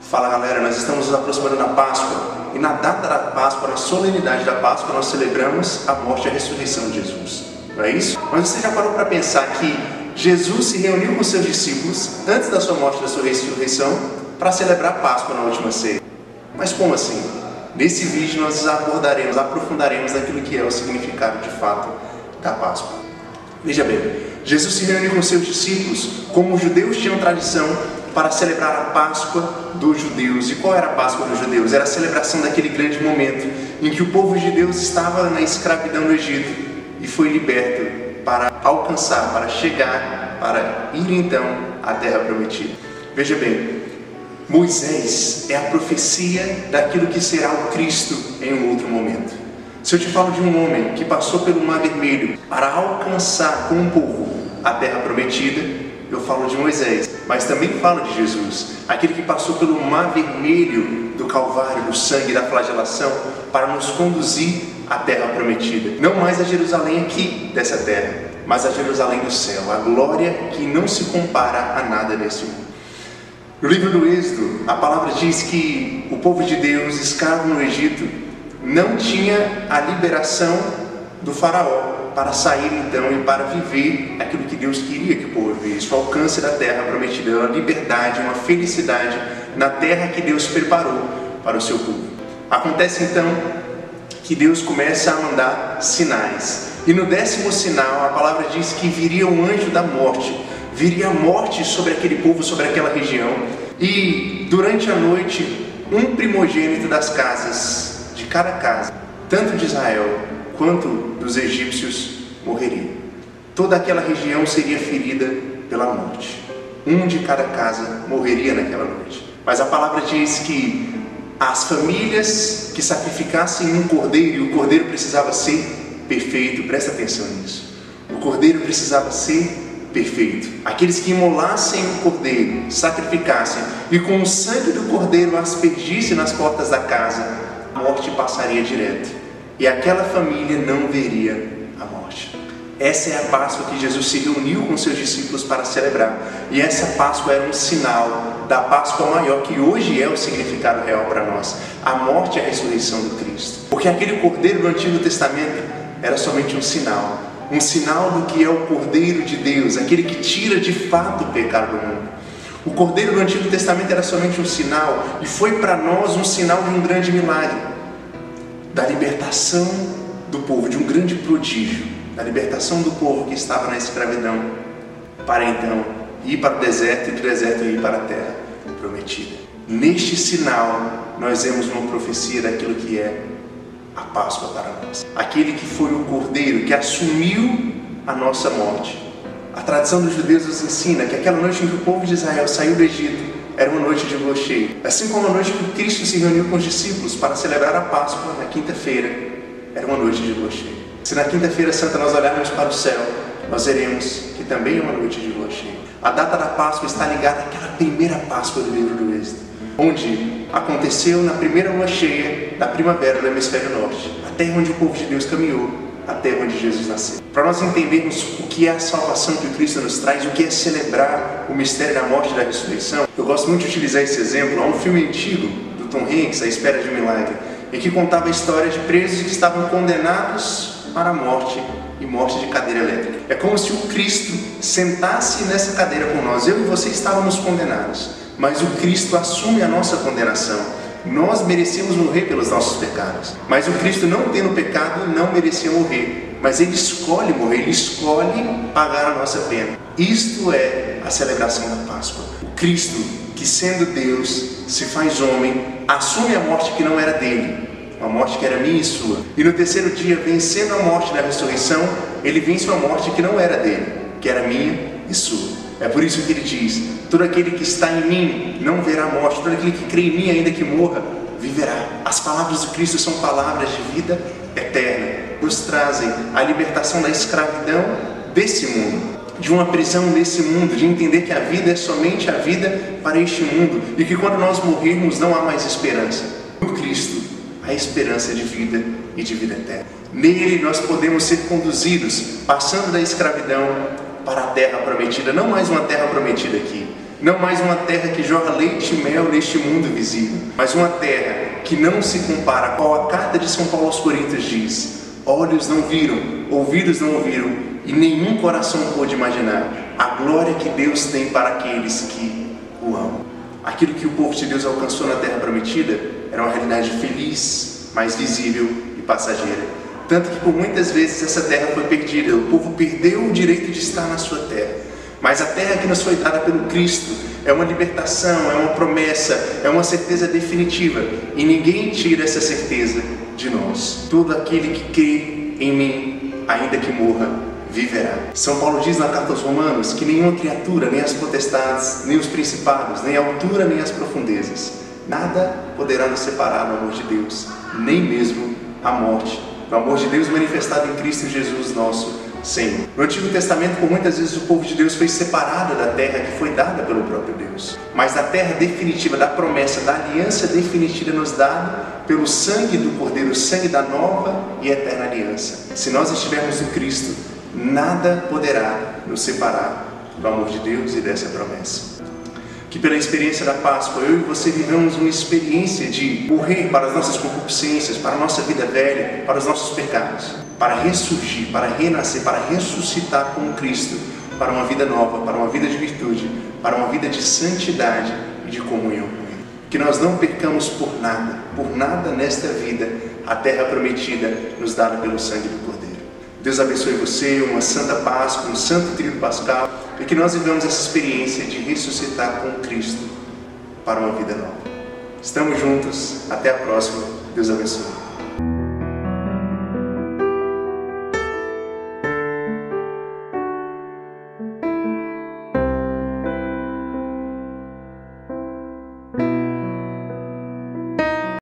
Fala galera, nós estamos nos aproximando da Páscoa e na data da Páscoa, na solenidade da Páscoa, nós celebramos a morte e a ressurreição de Jesus, não é isso? Mas você já parou para pensar que Jesus se reuniu com seus discípulos antes da sua morte e da sua ressurreição para celebrar a Páscoa na última ceia? Mas como assim? Nesse vídeo nós aprofundaremos naquilo que é o significado de fato da Páscoa. Veja bem, Jesus se reuniu com seus discípulos como os judeus tinham tradição para celebrar a Páscoa dos judeus. E qual era a Páscoa dos judeus? Era a celebração daquele grande momento em que o povo de Deus estava na escravidão no Egito e foi liberto para alcançar, para chegar, para ir então à Terra Prometida. Veja bem, Moisés é a profecia daquilo que será o Cristo em um outro momento. Se eu te falo de um homem que passou pelo Mar Vermelho para alcançar com o povo a Terra Prometida, eu falo de Moisés, mas também falo de Jesus, aquele que passou pelo Mar Vermelho do Calvário, do sangue, da flagelação, para nos conduzir à Terra Prometida. Não mais a Jerusalém aqui dessa terra, mas a Jerusalém do céu, a glória que não se compara a nada nesse mundo. No livro do Êxodo, a palavra diz que o povo de Deus, escravo no Egito, não tinha a liberação do faraó para sair então e para viver aquilo que Deus queria que o povo vivesse, o alcance da terra prometida, uma liberdade, uma felicidade na terra que Deus preparou para o seu povo. Acontece então que Deus começa a mandar sinais, e no 10º sinal a palavra diz que viria um anjo da morte, viria a morte sobre aquele povo, sobre aquela região, e durante a noite um primogênito das casas, de cada casa, tanto de Israel quanto dos egípcios, morreria. Toda aquela região seria ferida pela morte. Um de cada casa morreria naquela noite. Mas a palavra diz que as famílias que sacrificassem um cordeiro, e o cordeiro precisava ser perfeito, presta atenção nisso. O cordeiro precisava ser perfeito. Aqueles que imolassem o cordeiro, sacrificassem, e com o sangue do cordeiro aspergissem nas portas da casa, a morte passaria direto. E aquela família não veria a morte. Essa é a Páscoa que Jesus se reuniu com seus discípulos para celebrar. E essa Páscoa era um sinal da Páscoa maior, que hoje é o significado real para nós. A morte e a ressurreição do Cristo. Porque aquele cordeiro do Antigo Testamento era somente um sinal do que é o Cordeiro de Deus, aquele que tira de fato o pecado do mundo. O Cordeiro do Antigo Testamento era somente um sinal, e foi para nós um sinal de um grande milagre, da libertação do povo, de um grande prodígio, da libertação do povo que estava na escravidão, para então ir para o deserto, e do deserto ir para a terra prometida. Neste sinal, nós vemos uma profecia daquilo que é a Páscoa para nós. Aquele que foi o Cordeiro, que assumiu a nossa morte. A tradição dos judeus nos ensina que aquela noite em que o povo de Israel saiu do Egito, era uma noite de lua cheia. Assim como a noite que Cristo se reuniu com os discípulos para celebrar a Páscoa, na quinta-feira, era uma noite de lua cheia. Se na quinta-feira santa nós olharmos para o céu, nós veremos que também é uma noite de lua cheia. A data da Páscoa está ligada àquela primeira Páscoa do livro do Êxodo, onde aconteceu na primeira lua cheia da primavera do hemisfério norte, a terra onde o povo de Deus caminhou, a terra onde Jesus nasceu. Para nós entendermos o que é a salvação que o Cristo nos traz, o que é celebrar o mistério da morte e da ressurreição, eu gosto muito de utilizar esse exemplo. Há um filme antigo do Tom Hanks, A Espera de um Milagre, em que contava a história de presos que estavam condenados para a morte, e morte de cadeira elétrica. É como se o Cristo sentasse nessa cadeira com nós. Eu e você estávamos condenados, mas o Cristo assume a nossa condenação. Nós merecíamos morrer pelos nossos pecados, mas o Cristo, não tendo pecado, não merecia morrer, mas Ele escolhe morrer, Ele escolhe pagar a nossa pena. Isto é a celebração da Páscoa. O Cristo, que sendo Deus, se faz homem, assume a morte que não era dele, uma morte que era minha e sua, e no terceiro dia, vencendo a morte da ressurreição, Ele vence uma morte que não era dele, que era minha e sua. É por isso que Ele diz: todo aquele que está em mim não verá a morte, todo aquele que crê em mim, ainda que morra, viverá. As palavras do Cristo são palavras de vida eterna, nos trazem a libertação da escravidão desse mundo, de uma prisão desse mundo, de entender que a vida é somente a vida para este mundo, e que quando nós morrermos não há mais esperança. No Cristo, a esperança de vida e de vida eterna. Nele nós podemos ser conduzidos, passando da escravidão para a terra prometida, não mais uma terra prometida aqui, Não mais uma terra que joga leite e mel neste mundo visível, mas uma terra que não se compara, qual a carta de São Paulo aos Coríntios diz: olhos não viram, ouvidos não ouviram, e nenhum coração pôde imaginar a glória que Deus tem para aqueles que o amam. Aquilo que o povo de Deus alcançou na terra prometida era uma realidade feliz, mais visível e passageira. Tanto que por muitas vezes essa terra foi perdida, o povo perdeu o direito de estar na sua terra. Mas a terra que nos foi dada pelo Cristo é uma libertação, é uma promessa, é uma certeza definitiva. E ninguém tira essa certeza de nós. Todo aquele que crê em mim, ainda que morra, viverá. São Paulo diz na carta aos Romanos que nenhuma criatura, nem as potestades, nem os principados, nem a altura, nem as profundezas, nada poderá nos separar do amor de Deus, nem mesmo a morte, do amor de Deus manifestado em Cristo Jesus nosso Senhor. No Antigo Testamento, por muitas vezes o povo de Deus foi separado da terra que foi dada pelo próprio Deus, mas da terra definitiva, da promessa, da aliança definitiva nos dada pelo sangue do Cordeiro, o sangue da nova e eterna aliança. Se nós estivermos em Cristo, nada poderá nos separar do amor de Deus e dessa promessa. Que pela experiência da Páscoa, eu e você vivamos uma experiência de morrer para as nossas concupiscências, para a nossa vida velha, para os nossos pecados, para ressurgir, para renascer, para ressuscitar com Cristo, para uma vida nova, para uma vida de virtude, para uma vida de santidade e de comunhão com Ele. Que nós não percamos por nada nesta vida, a terra prometida nos dada pelo sangue do Cordeiro. Deus abençoe você, uma santa Páscoa, um santo tríduo pascal, e que nós vivamos essa experiência de ressuscitar com Cristo para uma vida nova. Estamos juntos, até a próxima, Deus abençoe.